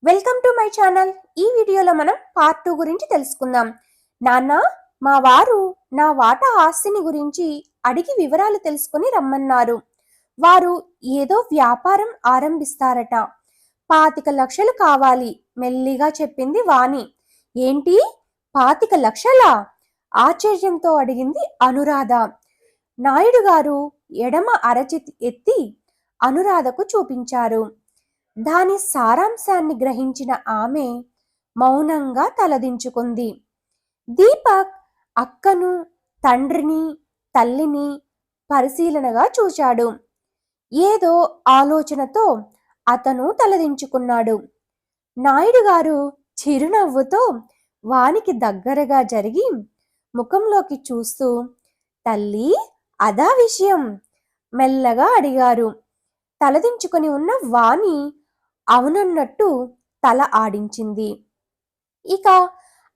Welcome to my channel. ఈ వీడియోలో మనం పార్ట్ 2 గురించి తెలుసుకుందాం. నాన్న, మా వారు నా వాటా ఆస్తిని గురించి అడిగి వివరాలు తెలుసుకొని రమ్మన్నారు. వారు ఏదో వ్యాపారం ఆరంభిస్తారట. 25 లక్షలు కావాలి, మెల్లిగా చెప్పింది వాణి. ఏంటి, 25 లక్షలా? ఆశ్చర్యంతో అడిగింది అనురాధ. నాయుడు గారు ఎడమ అరచేతి ఎత్తి అనురాధకు చూపించారు. దాని సారాంశాన్ని గ్రహించిన ఆమె మౌనంగా తలదించుకుంది. దీపక్ అక్కను, తండ్రిని, తల్లిని పరిశీలనగా చూశాడు. ఏదో ఆలోచనతో అతను తలదించుకున్నాడు. నాయుడు గారు చిరునవ్వుతో వానికి దగ్గరగా జరిగి ముఖంలోకి చూస్తూ, తల్లి, అదా విషయం? మెల్లగా అడిగారు. తలదించుకొని ఉన్న వాణి అవునన్నట్టు తల ఆడించింది. ఇక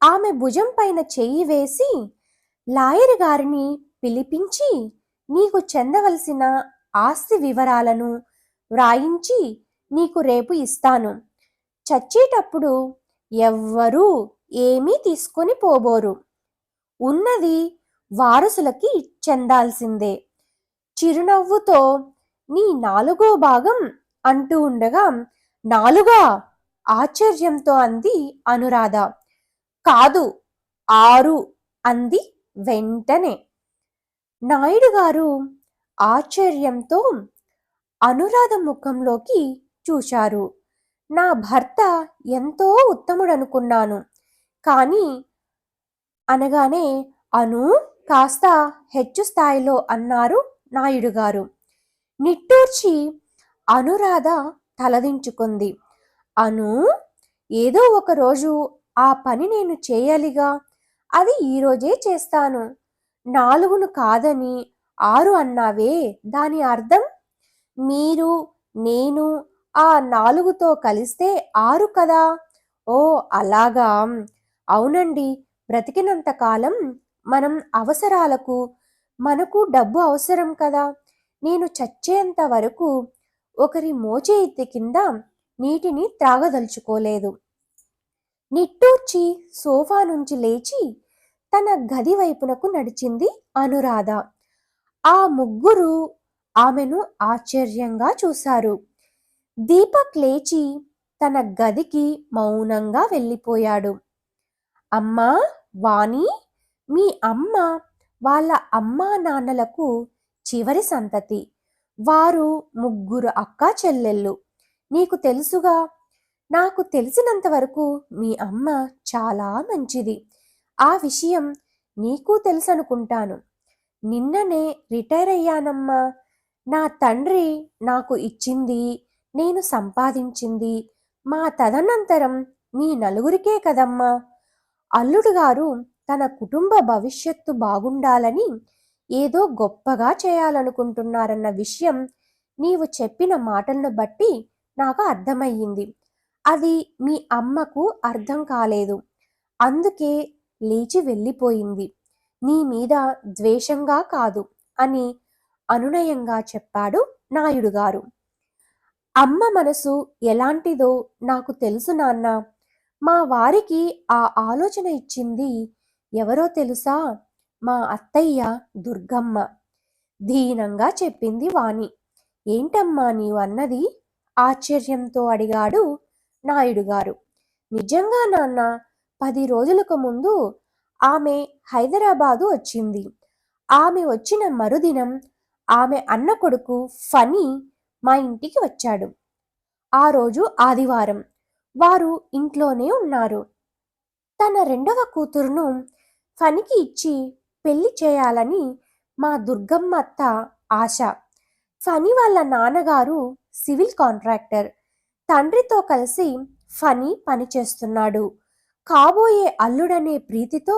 ఆమె భుజం పైన చెయ్యి వేసి, లాయర్ గారిని పిలిపించి నీకు చెందవలసిన ఆస్తి వివరాలను వ్రాయించి నీకు రేపు ఇస్తాను. చచ్చేటప్పుడు ఎవ్వరూ ఏమీ తీసుకొని పోబోరు. ఉన్నది వారసులకి చెందాల్సిందే. చిరునవ్వుతో నీ 4వ భాగం అంటూ ఉండగా, 4గా? ఆశ్చర్యంతో అంది అనురాధ. కాదు, 6 అంది వెంటనే. నాయుడు గారు ఆశ్చర్యంతో అనురాధ ముఖంలోకి చూశారు. నా భర్త ఎంతో ఉత్తముడనుకున్నాను, కానీ అనగానే అను కాస్త హెచ్చు స్థాయిలో అన్నారు నాయుడు గారు. నిట్టూర్చి అనురాధ తలదించుకుంది. అను, ఏదో ఒక రోజు ఆ పని నేను చేయాలిగా, అది ఈరోజే చేస్తాను. 4ను కాదని 6 అన్నావే, దాని అర్థం? మీరు, నేను ఆ 4తో కలిస్తే 6 కదా? ఓ అలాగా. అవునండి, బ్రతికినంత కాలం మనం అవసరాలకు మనకు డబ్బు అవసరం కదా. నేను చచ్చేంత వరకు ఒకరి మోచేతి కింద నీటిని త్రాగదలుచుకోలేదు. నిట్టూర్చి సోఫా నుంచి లేచి తన గది వైపునకు నడిచింది అనురాధ. ఆ ముగ్గురు ఆమెను ఆశ్చర్యంగా చూశారు. దీపక్ లేచి తన గదికి మౌనంగా వెళ్ళిపోయాడు. అమ్మా వాణి, మీ అమ్మ వాళ్ళ అమ్మా నాన్నలకు చివరి సంతతి. వారు 3 అక్కా చెల్లెళ్ళు. నీకు తెలుసుగా. నాకు తెలిసినంత వరకు మీ అమ్మ చాలా మంచిది. ఆ విషయం నీకు తెలుసనుకుంటాను. నిన్ననే రిటైర్ అయ్యానమ్మా. నా తండ్రి నాకు ఇచ్చింది, నేను సంపాదించింది మా తదనంతరం మీ నలుగురికే కదమ్మా. అల్లుడు గారు తన కుటుంబ భవిష్యత్తు బాగుండాలని ఏదో గొప్పగా చేయాలనుకుంటున్నారన్న విషయం నీవు చెప్పిన మాటలను బట్టి నాకు అర్థమయ్యింది. అది మీ అమ్మకు అర్థం కాలేదు, అందుకే లేచి వెళ్ళిపోయింది. నీ మీద ద్వేషంగా కాదు అని అనునయంగా చెప్పాడు నాయుడు గారు. అమ్మ మనసు ఎలాంటిదో నాకు తెలుసు నాన్న. మా వారికి ఆ ఆలోచన ఇచ్చింది ఎవరో తెలుసా? మా అత్తయ్య దుర్గమ్మ. దీనంగా చెప్పింది వాణి. ఏంటమ్మా నీవు అన్నది? ఆశ్చర్యంతో అడిగాడు నాయుడు గారు. నిజంగా నాన్న, 10 రోజులకు ముందు ఆమె హైదరాబాదు వచ్చింది. ఆమె వచ్చిన మరుదినం ఆమె అన్న కొడుకు ఫనీ మా ఇంటికి వచ్చాడు. ఆ రోజు ఆదివారం. వారు ఇంట్లోనే ఉన్నారు. తన 2వ కూతురును ఫనికి ఇచ్చి పెళ్లి చేయాలని మా దుర్గమ్మ అత్త ఆశ. ఫనీ వాళ్ళ నాన్నగారు సివిల్ కాంట్రాక్టర్. తండ్రితో కలిసి ఫనీ పనిచేస్తున్నాడు. కాబోయే అల్లుడనే ప్రీతితో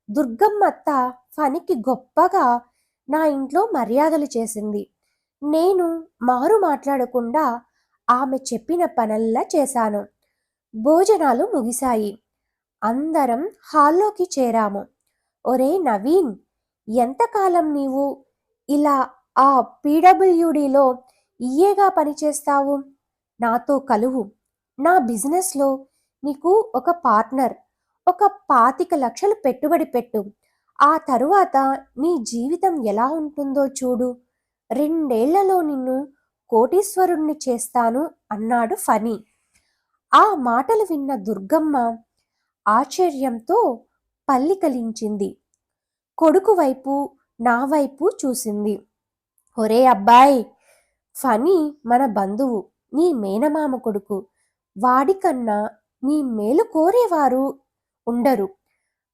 దుర్గమ్మత్త ఫనికి గొప్పగా నా ఇంట్లో మర్యాదలు చేసింది. నేను మారు మాట్లాడకుండా ఆమె చెప్పిన పనల్లా చేశాను. భోజనాలు ముగిశాయి. అందరం హాల్లోకి చేరాము. ఒరే నవీన్, ఎంతకాలం నీవు ఇలా ఆ పీడబ్ల్యూడిలో ఈఏగా పనిచేస్తావు? నాతో కలువు. నా బిజినెస్లో నీకు ఒక పార్ట్నర్, ఒక 25,00,000 పెట్టుబడి పెట్టు. ఆ తరువాత నీ జీవితం ఎలా ఉంటుందో చూడు. 2 ఏళ్లలో నిన్ను కోటీశ్వరుణ్ణి చేస్తాను అన్నాడు ఫణి. ఆ మాటలు విన్న దుర్గమ్మ ఆశ్చర్యంతో పల్లికలించింది. కొడుకు వైపు, నా వైపు చూసింది. ఒరే అబ్బాయ్, ఫణి మన బంధువు, నీ మేనమామ కొడుకు. వాడికన్నా నీ మేలు కోరేవారు ఉండరు.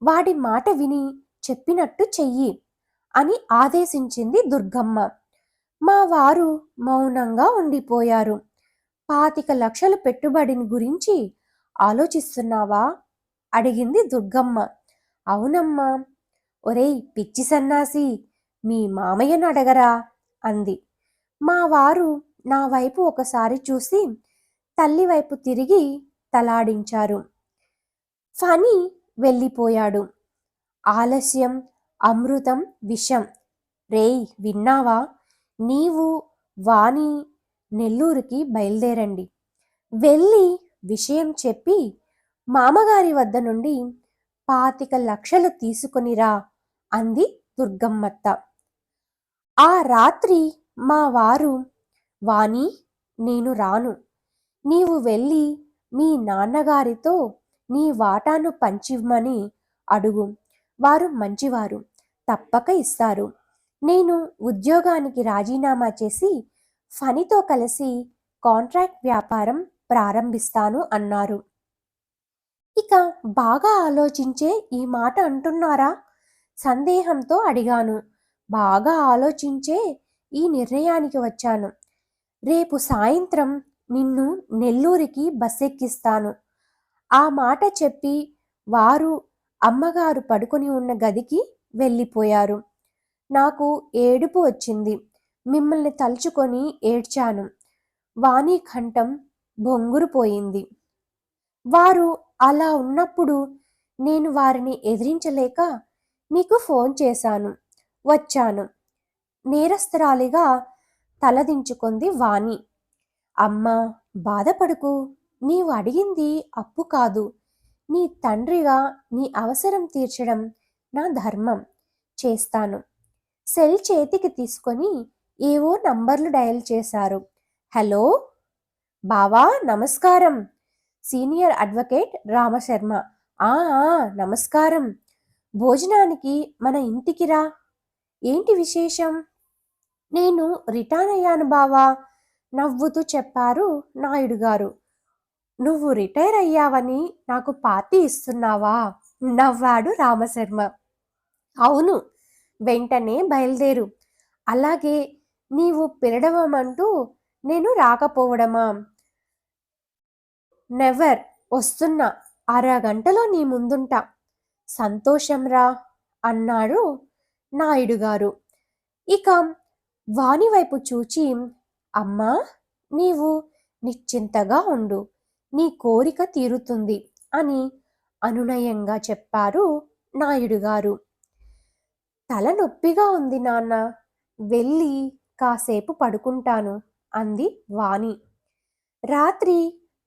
వాడి మాట విని చెప్పినట్టు చెయ్యి అని ఆదేశించింది దుర్గమ్మ. మా వారు మౌనంగా ఉండిపోయారు. 25,00,000 పెట్టుబడిని గురించి ఆలోచిస్తున్నావా? అడిగింది దుర్గమ్మ. అవునమ్మా. ఒరేయ్ పిచ్చి సన్నాసి, మీ మామయ్యను అడగరా అంది. మా వారు నా వైపు ఒకసారి చూసి తల్లి వైపు తిరిగి తలాడించారు. ఫణి వెళ్ళిపోయాడు. ఆలస్యం అమృతం విషం. రేయ్ విన్నావా? నీవు వాణి నెల్లూరుకి బయలుదేరండి. వెళ్ళి విషయం చెప్పి మామగారి వద్ద నుండి 25,00,000 తీసుకొనిరా అంది దుర్గమ్మత్త. ఆ రాత్రి మా వారు, వాణి నేను రాను. నీవు వెళ్ళి మీ నాన్నగారితో నీ వాటాను పంచివ్వమని అడుగు. వారు మంచివారు, తప్పక ఇస్తారు. నేను ఉద్యోగానికి రాజీనామా చేసి ఫణితో కలిసి కాంట్రాక్ట్ వ్యాపారం ప్రారంభిస్తాను అన్నారు. ఇక బాగా ఆలోచించే ఈ మాట అంటున్నారా? సందేహంతో అడిగాను. బాగా ఆలోచించే ఈ నిర్ణయానికి వచ్చాను. రేపు సాయంత్రం నిన్ను నెల్లూరికి బస్సెక్కిస్తాను. ఆ మాట చెప్పి వారు అమ్మగారు పడుకొని ఉన్న గదికి వెళ్ళిపోయారు. నాకు ఏడుపు వచ్చింది. మిమ్మల్ని తలుచుకొని ఏడ్చాను. వాణి కంఠం బొంగురుపోయింది. వారు అలా ఉన్నప్పుడు నేను వారిని ఎదిరించలేక మీకు ఫోన్ చేశాను. వచ్చాను. నేరస్తురాలిగా తలదించుకుంది వాణి. అమ్మా, బాధపడకు. నీవు అడిగింది అప్పు కాదు. నీ తండ్రిగా నీ అవసరం తీర్చడం నా ధర్మం. చేస్తాను. సెల్ చేతికి తీసుకొని ఏవో నంబర్లు డయల్ చేశారు. హలో బావా, నమస్కారం. Senior advocate Rama Sharma. ఆ నమస్కారం. భోజనానికి మన ఇంటికి రా. ఏంటి విశేషం? నేను రిటైర్ అయ్యాను బావా, నవ్వుతూ చెప్పారు నాయుడు గారు. నువ్వు రిటైర్ అయ్యావని నాకు పార్టీ ఇస్తున్నావా? నవ్వాడు రామశర్మ. అవును, వెంటనే బయలుదేరు. అలాగే, నీవు పిలడమంటూ నేను రాకపోవడమా? నెవర్. వస్తున్నా. అరగంటలో నీ ముందుంటా. సంతోషంరా అన్నాడు నాయుడు గారు. ఇక వాణి వైపు చూచి, అమ్మా, నీవు నిశ్చింతగా ఉండు. నీ కోరిక తీరుతుంది అని అనునయంగా చెప్పారు నాయుడు గారు. తలనొప్పిగా ఉంది నాన్న, వెళ్ళి కాసేపు పడుకుంటాను అంది వాణి. రాత్రి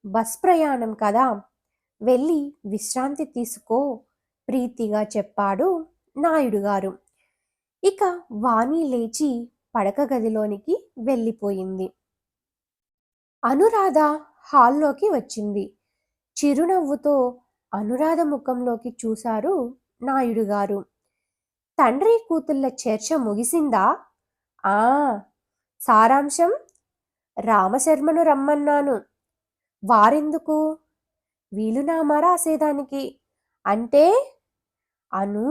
బస్ ప్రయాణం కదా, వెళ్ళి విశ్రాంతి తీసుకో ప్రీతిగా చెప్పాడు నాయుడు గారు. ఇక వాణి లేచి పడక గదిలోనికి వెళ్ళిపోయింది. అనురాధ హాల్లోకి వచ్చింది. చిరునవ్వుతో అనురాధ ముఖంలోకి చూశారు నాయుడు గారు. తండ్రి కూతుళ్ళ చర్చ ముగిసిందా? ఆ. సారాంశం? రామశర్మను రమ్మన్నాను. వారెందుకు? వీలునామా రాసేదానికి. అంటే? అను,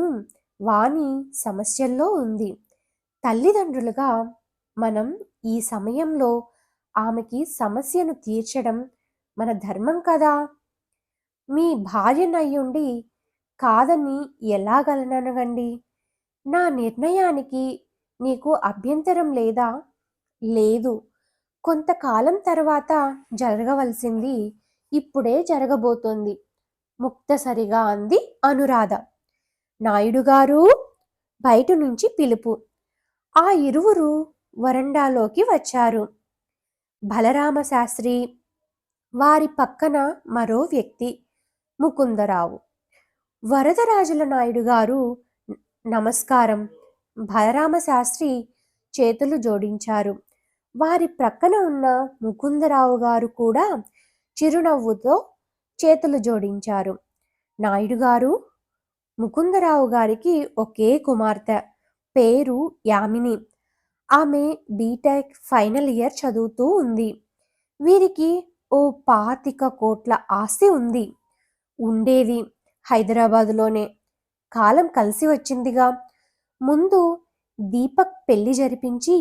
వాణి సమస్యల్లో ఉంది. తల్లిదండ్రులుగా మనం ఈ సమయంలో ఆమెకి సమస్యను తీర్చడం మన ధర్మం కదా. మీ భార్యనయ్యుండి కాదని ఎలాగలనగండి? నా నిర్ణయానికి నీకు అభ్యంతరం లేదా? లేదు. కొంతకాలం తర్వాత జరగవలసింది ఇప్పుడే జరగబోతోంది ముక్తసరిగా అంది అనురాధ. నాయుడు గారు, బయట నుంచి పిలుపు. ఆ ఇరువురు వరండాలోకి వచ్చారు. బలరామ శాస్త్రి, వారి పక్కన మరో వ్యక్తి ముకుందరావు. వరదరాజుల నాయుడు గారు నమస్కారం. బలరామ శాస్త్రి చేతులు జోడించారు. వారి ప్రక్కన ఉన్న ముకుందరావు గారు కూడా చిరునవ్వుతో చేతులు జోడించారు. నాయుడు గారు, ముకుందరావు గారికి ఒకే కుమార్తె, పేరు యామిని. ఆమె బీటెక్ ఫైనల్ ఇయర్ చదువుతూ ఉంది. వీరికి ఓ 25 కోట్ల ఆస్తి ఉంది. ఉండేది హైదరాబాదులోనే. కాలం కలిసి వచ్చిందిగా. ముందు దీపక్ పెళ్లి జరిపించి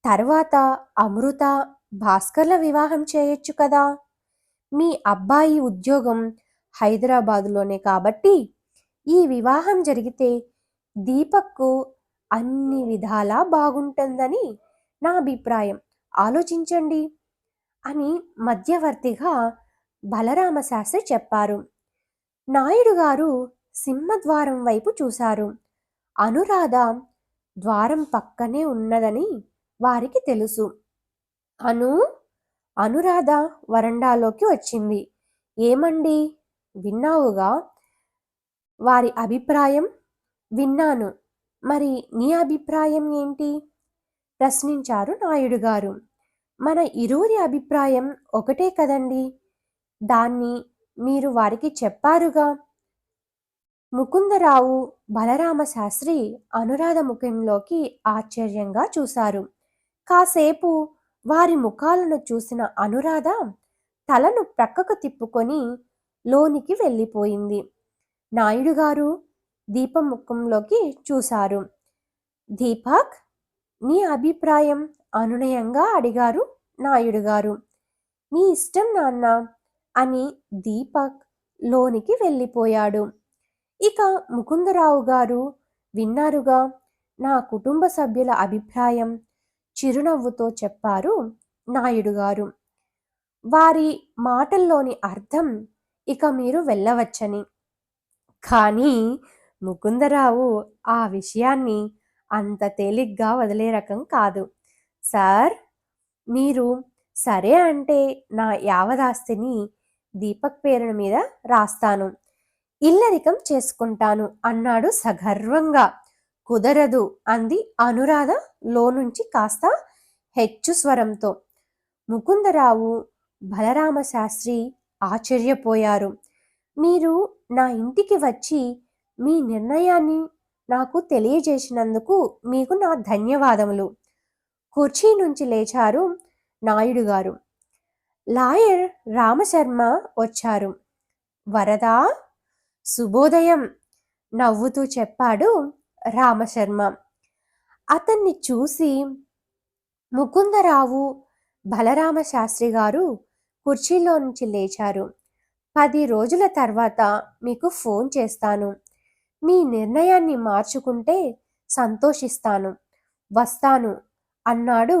తర్వాత అమృత, భాస్కర్ల వివాహం చేయొచ్చు కదా. మీ అబ్బాయి ఉద్యోగం హైదరాబాదులోనే కాబట్టి ఈ వివాహం జరిగితే దీపక్కు అన్ని విధాలా బాగుంటుందని నా అభిప్రాయం. ఆలోచించండి అని మధ్యవర్తిగా బలరామ శాస్త్రి చెప్పారు. నాయుడు గారు సింహద్వారం వైపు చూశారు. అనురాధ ద్వారం పక్కనే ఉన్నదని వారికి తెలుసు. అనురాధ వరండాలోకి వచ్చింది. ఏమండి, విన్నావుగా వారి అభిప్రాయం? విన్నాను. మరి నీ అభిప్రాయం ఏంటి? ప్రశ్నించారు నాయుడు గారు. మన ఇరువురి అభిప్రాయం ఒకటే కదండి. దాన్ని మీరు వారికి చెప్పారుగా. ముకుందరావు, బలరామ శాస్త్రి అనురాధ ముఖంలోకి ఆశ్చర్యంగా చూశారు. కాసేపు వారి ముఖాలను చూసిన అనురాధ తలను ప్రక్కకు తిప్పుకొని లోనికి వెళ్ళిపోయింది. నాయుడు గారు దీపం ముఖంలోకి చూశారు. దీపక్, నీ అభిప్రాయం? అనునయంగా అడిగారు నాయుడు గారు. నీ ఇష్టం నాన్న అని దీపక్ లోనికి వెళ్ళిపోయాడు. ఇక ముకుందరావు గారు, విన్నారుగా నా కుటుంబ సభ్యుల అభిప్రాయం, చిరునవ్వుతో చెప్పారు నాయుడు గారు. వారి మాటల్లోని అర్థం ఇక మీరు వెళ్ళవచ్చని. కానీ ముకుందరావు ఆ విషయాన్ని అంత తేలిగ్గా వదిలే రకం కాదు. సార్, మీరు సరే అంటే నా యావదాస్తిని దీపక్ పేరున మీద రాస్తాను, ఇల్లరికం చేసుకుంటాను అన్నాడు సగర్వంగా. కుదరదు అంది అనురాధ లోనుంచి కాస్త హెచ్చు స్వరంతో. ముకుందరావు, బలరామ శాస్త్రి ఆశ్చర్యపోయారు. మీరు నా ఇంటికి వచ్చి మీ నిర్ణయాన్ని నాకు తెలియజేసినందుకు మీకు నా ధన్యవాదములు. కుర్చీ నుంచి లేచారు నాయుడు గారు. లాయర్ రామశర్మ వచ్చారు. వరదా, శుభోదయం నవ్వుతూ చెప్పాడు రామశర్మ. అతన్ని చూసి ముకుందరావు, బలరామ శాస్త్రి గారు కుర్చీలో నుంచి లేచారు. 10 రోజుల తర్వాత మీకు ఫోన్ చేస్తాను. మీ నిర్ణయాన్ని మార్చుకుంటే సంతోషిస్తాను. వస్తాను అన్నాడు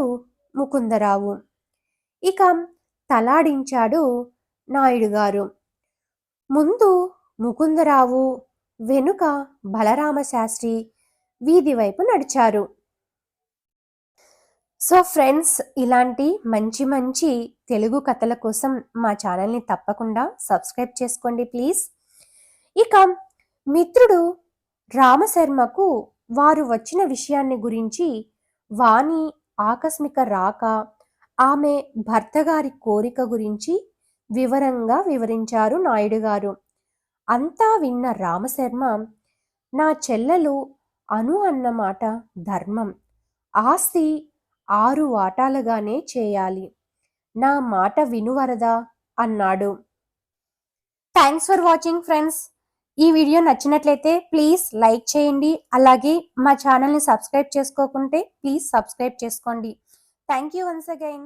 ముకుందరావు. ఇక తలాడించాడు నాయుడు గారు. ముందు ముకుందరావు, వెనుక బలరామ శాస్త్రి వీధి వైపు నడిచారు. సో ఫ్రెండ్స్, ఇలాంటి మంచి మంచి తెలుగు కథల కోసం మా ఛానల్ని తప్పకుండా సబ్స్క్రైబ్ చేసుకోండి ప్లీజ్. ఇక మిత్రుడు రామశర్మకు వారు వచ్చిన విషయాన్ని గురించి, వాణి ఆకస్మిక రాక, ఆమె భర్త గారి కోరిక గురించి వివరంగా వివరించారు నాయుడు గారు. అంతా విన్న రామశర్మ, నా చెల్లెలు అను అన్నమాట ధర్మం. ఆస్తి 6 వాటాలుగానే చేయాలి. నా మాట వినువరదా అన్నాడు. Thanks for watching friends. ఈ వీడియో నచ్చినట్లయితే ప్లీజ్ లైక్ చేయండి. అలాగే మా ఛానల్ని సబ్స్క్రైబ్ చేసుకోకుంటే ప్లీజ్ సబ్స్క్రైబ్ చేసుకోండి. Thank you once again.